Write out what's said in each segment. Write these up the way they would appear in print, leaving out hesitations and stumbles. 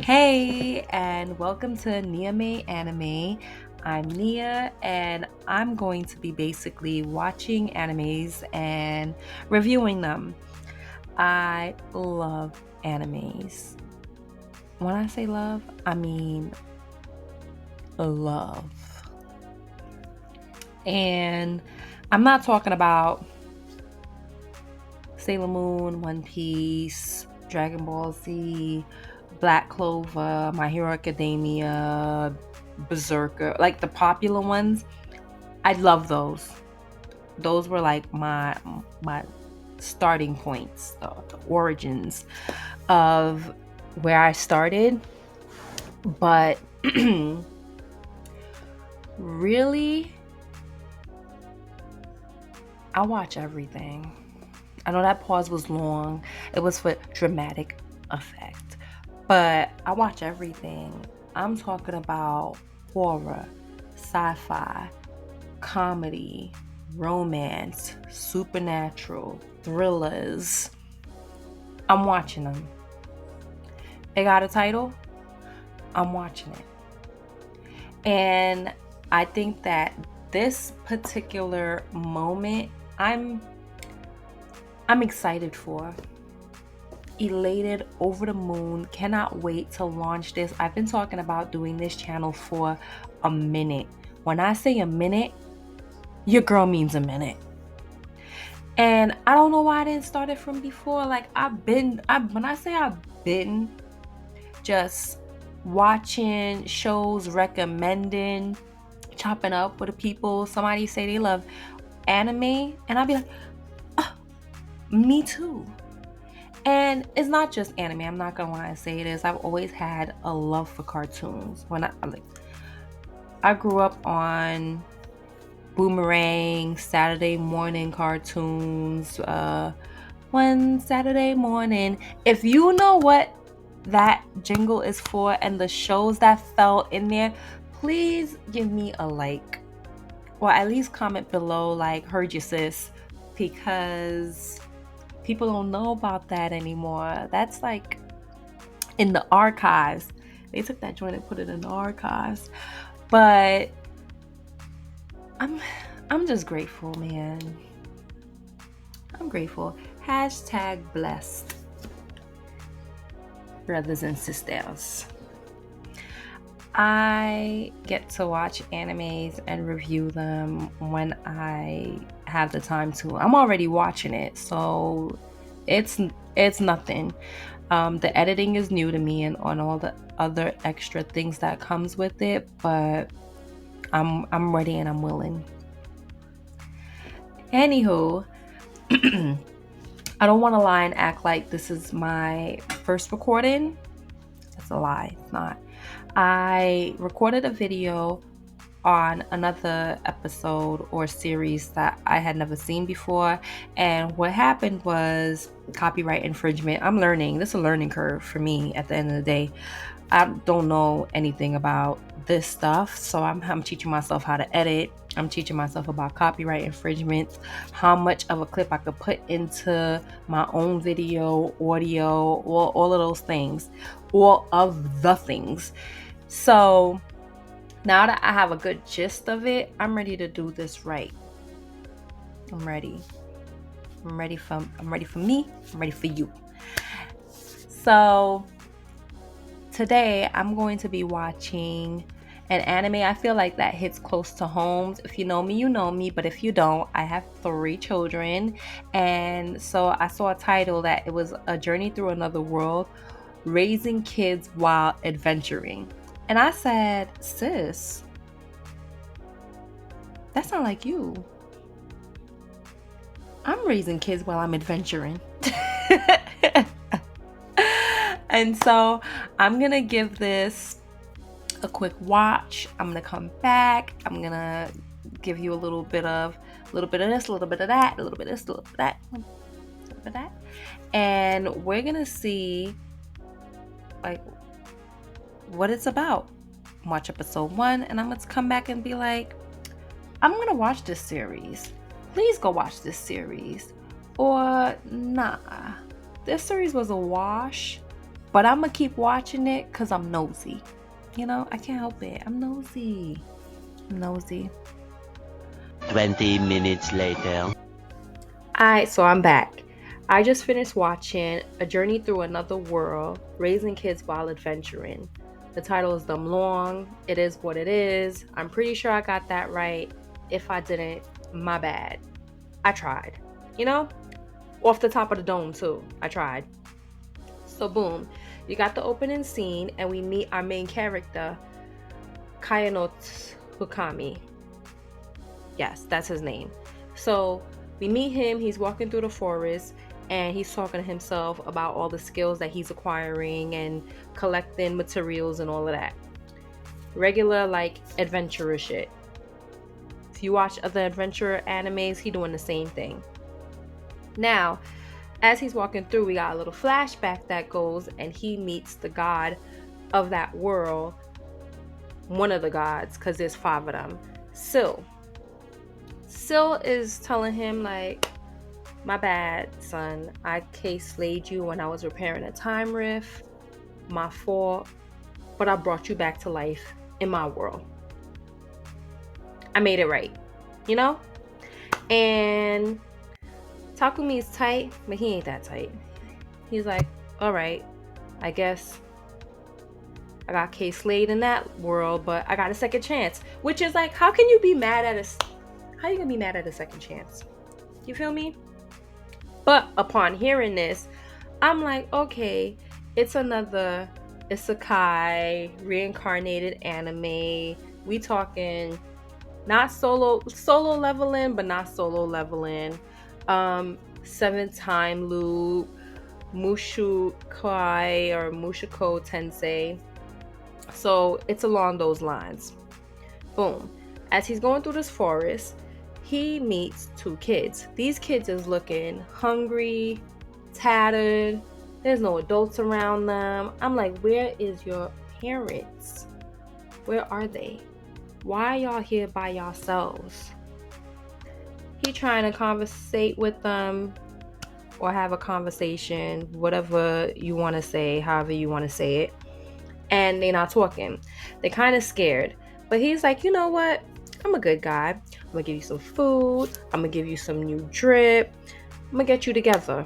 Hey, and welcome to Niame Anime. I'm Nia, and I'm going to be basically watching animes and reviewing them. I love animes. When I say love, I mean love. And I'm not talking about Sailor Moon, One Piece, Dragon Ball Z, Black Clover, My Hero Academia, Berserker, like the popular ones. I love those. Those were like my starting points, the origins of where I started. But really, I watch everything. I know that pause was long. It was for dramatic effect. But I watch everything. I'm talking about horror, sci-fi, comedy, romance, supernatural, thrillers. I'm watching them. They got a title? I'm watching it. And I think that this particular moment I'm excited for. Elated, over the moon, cannot wait to launch this. I've been talking about doing this channel for a minute. When I say a minute, your girl means a minute. And I don't know why I didn't start it from before. Like when I say I've been just watching shows, recommending, chopping up with the people. Somebody say they love anime, and I'll be like, oh, me too. And it's not just anime. I'm not gonna lie and say it is. I've always had a love for cartoons. I grew up on Boomerang, Saturday morning cartoons. One Saturday morning. If you know what that jingle is for and the shows that fell in there, please give me a like. Or at least comment below, like, heard you sis, because people don't know about that anymore. That's like in the archives. They took that joint and put it in the archives. But I'm just grateful, man. I'm grateful. Hashtag blessed, brothers and sisters. I get to watch animes and review them when I have the time to. I'm already watching it, so it's nothing. The editing is new to me and on all the other extra things that comes with it, but I'm ready and I'm willing. Anywho, I don't want to lie and act like this is my first recording. That's a lie. It's not. I recorded a video on another episode or series that I had never seen before, and what happened was copyright infringement. I'm learning. This is a learning curve for me at the end of the day. I don't know anything about this stuff, so I'm teaching myself how to edit. I'm teaching myself about copyright infringements, how much of a clip I could put into my own video, audio, all of those things, all of the things. So now that I have a good gist of it, I'm ready to do this right. I'm ready. I'm ready for me. I'm ready for you. So today I'm going to be watching an anime. I feel like that hits close to home. If you know me, you know me. But if you don't, I have 3 children. And so I saw a title that it was A Journey Through Another World, Raising Kids While Adventuring. And I said, sis, that sounds like you. I'm raising kids while I'm adventuring. And so I'm going to give this a quick watch. I'm going to come back. I'm going to give you a little bit of this, a little bit of that, a little bit of this, a little bit of that, a little bit of that. And we're going to see like what it's about. Watch episode 1, and I'm going to come back and be like, I'm going to watch this series. Please go watch this series. Or nah, this series was a wash, But I'm going to keep watching it because I'm nosy. You know, I can't help it. I'm nosy. 20 minutes later. Alright, so I'm back. I just finished watching A Journey Through Another World, Raising Kids While Adventuring. The title is dumb long. It is what it is. I'm pretty sure I got that right. If I didn't, my bad. I tried. You know? Off the top of the dome, too. I tried. So, boom. You got the opening scene, and we meet our main character, Kayanot Hukami. Yes, that's his name. So, we meet him. He's walking through the forest, and he's talking to himself about all the skills that he's acquiring and collecting materials and all of that. Regular, like, adventurer shit. If you watch other adventure animes, he doing the same thing. Now, as he's walking through, we got a little flashback that goes, and he meets the god of that world, one of the gods, because there's 5 of them, Sil. Sil is telling him, like, my bad, son. I slayed you when I was repairing a time rift. My fault. But I brought you back to life in my world. I made it right. You know? And Takumi is tight, but he ain't that tight. He's like, alright, I guess I got slayed in that world, but I got a second chance. Which is like, how can you be mad at how you gonna be mad at a second chance? You feel me? But upon hearing this, I'm like, okay, it's another isekai reincarnated anime. We talking not solo leveling, but not solo leveling. 7-time loop, Mushukai or Mushiko Tensei. So it's along those lines. Boom. As he's going through this forest, he meets 2 kids. These kids is looking hungry, tattered. There's no adults around them. I'm like, where is your parents? Where are they? Why are y'all here by yourselves? He trying to conversate with them or have a conversation, whatever you want to say, however you want to say it. And they're not talking. They're kind of scared. But he's like, you know what? I'm a good guy. I'm going to give you some food. I'm going to give you some new drip. I'm going to get you together.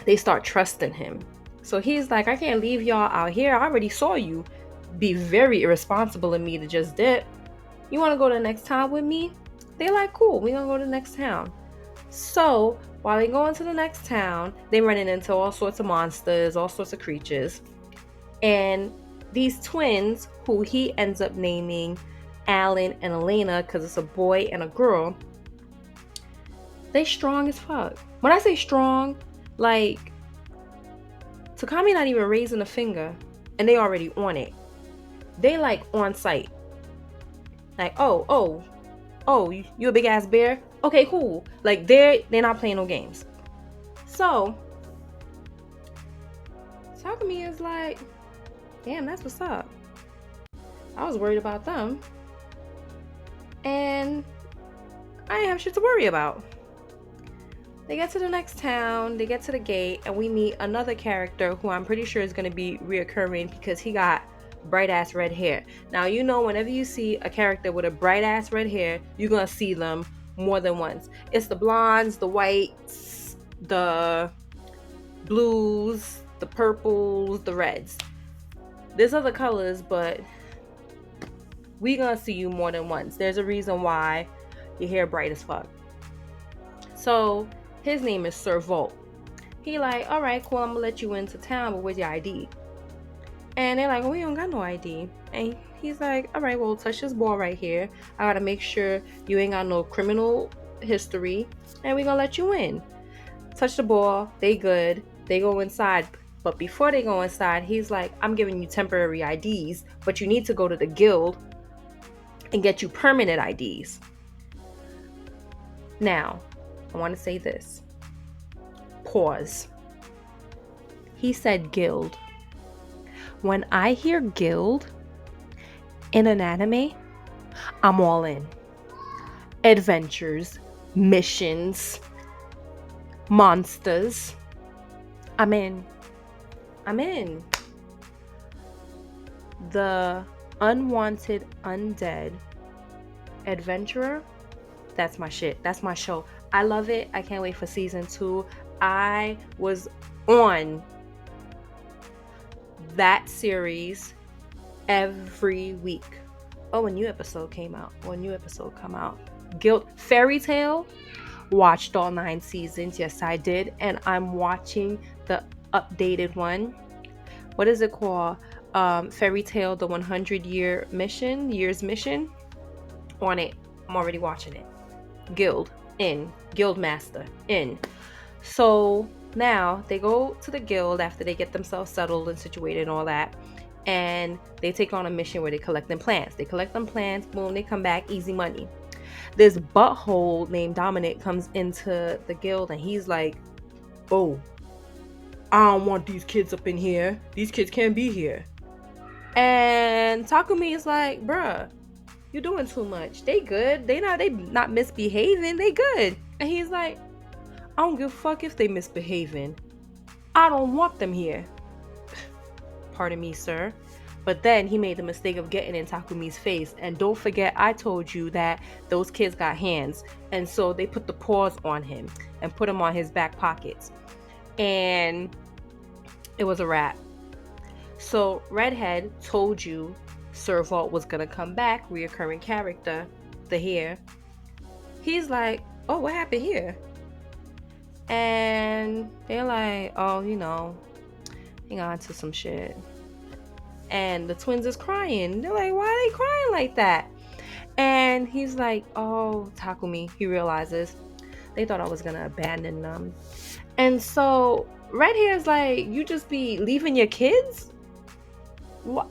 They start trusting him. So he's like, I can't leave y'all out here. I already saw you be very irresponsible of me to just dip. You want to go to the next town with me? They're like, cool. We're going to go to the next town. So while they go into the next town, they running into all sorts of monsters, all sorts of creatures. And these twins, who he ends up naming Alan and Elena, because it's a boy and a girl, they strong as fuck. When I say strong, like, Takami not even raising a finger, and they already on it. They like on sight. Like, oh, you a big ass bear? Okay, cool. Like, they're not playing no games. So Takami is like, damn, that's what's up. I was worried about them, and I didn't have shit to worry about. They get to the next town, they get to the gate, and we meet another character who I'm pretty sure is going to be reoccurring because he got bright ass red hair. Now, you know, whenever you see a character with a bright ass red hair, you're going to see them more than once. It's the blondes, the whites, the blues, the purples, the reds. There's other colors, but we gonna see you more than once. There's a reason why your hair bright as fuck. So his name is Sir Volt. He like, all right, cool, I'm gonna let you into town, but where's your ID? And they're like, well, we don't got no ID. And he's like, all right, well, touch this ball right here. I gotta make sure you ain't got no criminal history, and we gonna let you in. Touch the ball, they good. They go inside. But before they go inside, he's like, I'm giving you temporary IDs, but you need to go to the guild and get you permanent IDs. Now, I want to say this. Pause. He said guild. When I hear guild in an anime, I'm all in. Adventures, missions, monsters. I'm in. The Unwanted Undead Adventurer. That's my shit. That's my show. I love it. I can't wait for season 2. I was on that series every week. Oh, a new episode came out. Guild Fairy Tale. Watched all 9 seasons. Yes, I did. And I'm watching the updated one. What is it called? Fairy Tale, the 100 years mission. On it. I'm already watching it. Guild Master in. So now they go to the guild after they get themselves settled and situated and all that, and they take on a mission where they collect them plants. Boom, they come back, easy money. This butthole named Dominic comes into the guild and he's like, oh, I don't want these kids up in here. These kids can't be here. And Takumi is like, bruh, you're doing too much. They good. They not misbehaving. They good. And he's like, I don't give a fuck if they misbehaving. I don't want them here. Pardon me, sir. But then he made the mistake of getting in Takumi's face. And don't forget, I told you that those kids got hands. And so they put the paws on him and put him on his back pockets. And it was a wrap. So Redhead told you Servault was going to come back, reoccurring character, the hair. He's like, oh, what happened here? And they're like, oh, hang on to some shit. And the twins is crying. They're like, why are they crying like that? And he's like, oh, Takumi. He realizes they thought I was going to abandon them. And so Red Hair's like, you just be leaving your kids? What?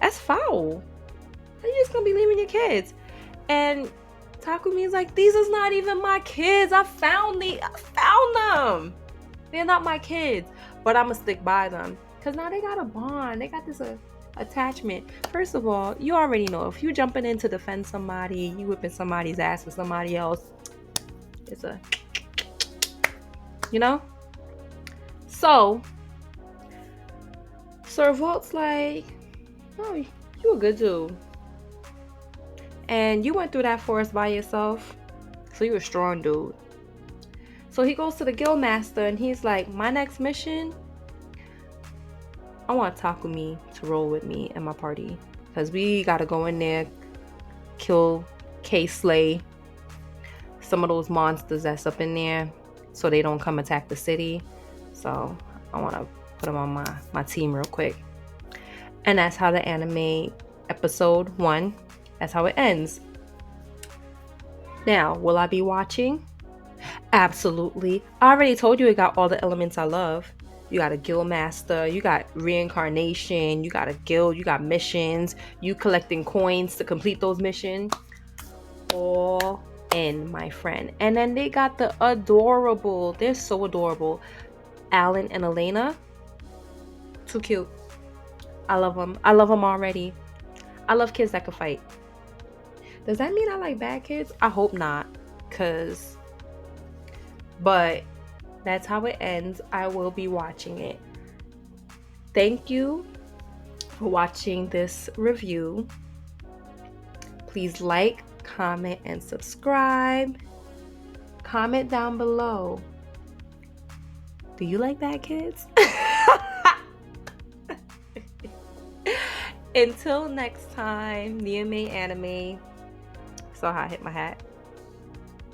That's foul. How you just gonna be leaving your kids? And Takumi's like, these is not even my kids. I found them. They're not my kids, but I'ma stick by them because now they got a bond. They got this attachment. First of all, you already know if you jumping in to defend somebody, you whipping somebody's ass for somebody else. It's a, So Servault's like, oh, you a good dude. And you went through that forest by yourself. So you a strong dude. So he goes to the guild master and he's like, my next mission, I want Takumi to roll with me and my party. Because we gotta go in there, kill, slay some of those monsters that's up in there so they don't come attack the city. So I want to put them on my team real quick. And that's how the anime episode 1, that's how it ends. Now, will I be watching? Absolutely. I already told you it got all the elements I love. You got a guild master, you got reincarnation, you got a guild, you got missions, you collecting coins to complete those missions. All in, my friend. And then they got the adorable, they're so adorable, Alan and Elena. Too cute. I love them already. I love kids that can fight. Does that mean I like bad kids? I hope not. But that's how it ends. I will be watching it. Thank you for watching this review. Please like, comment, and subscribe. Comment down below. Do you like bad kids? Until next time, Niame Anime. Saw how I hit my hat.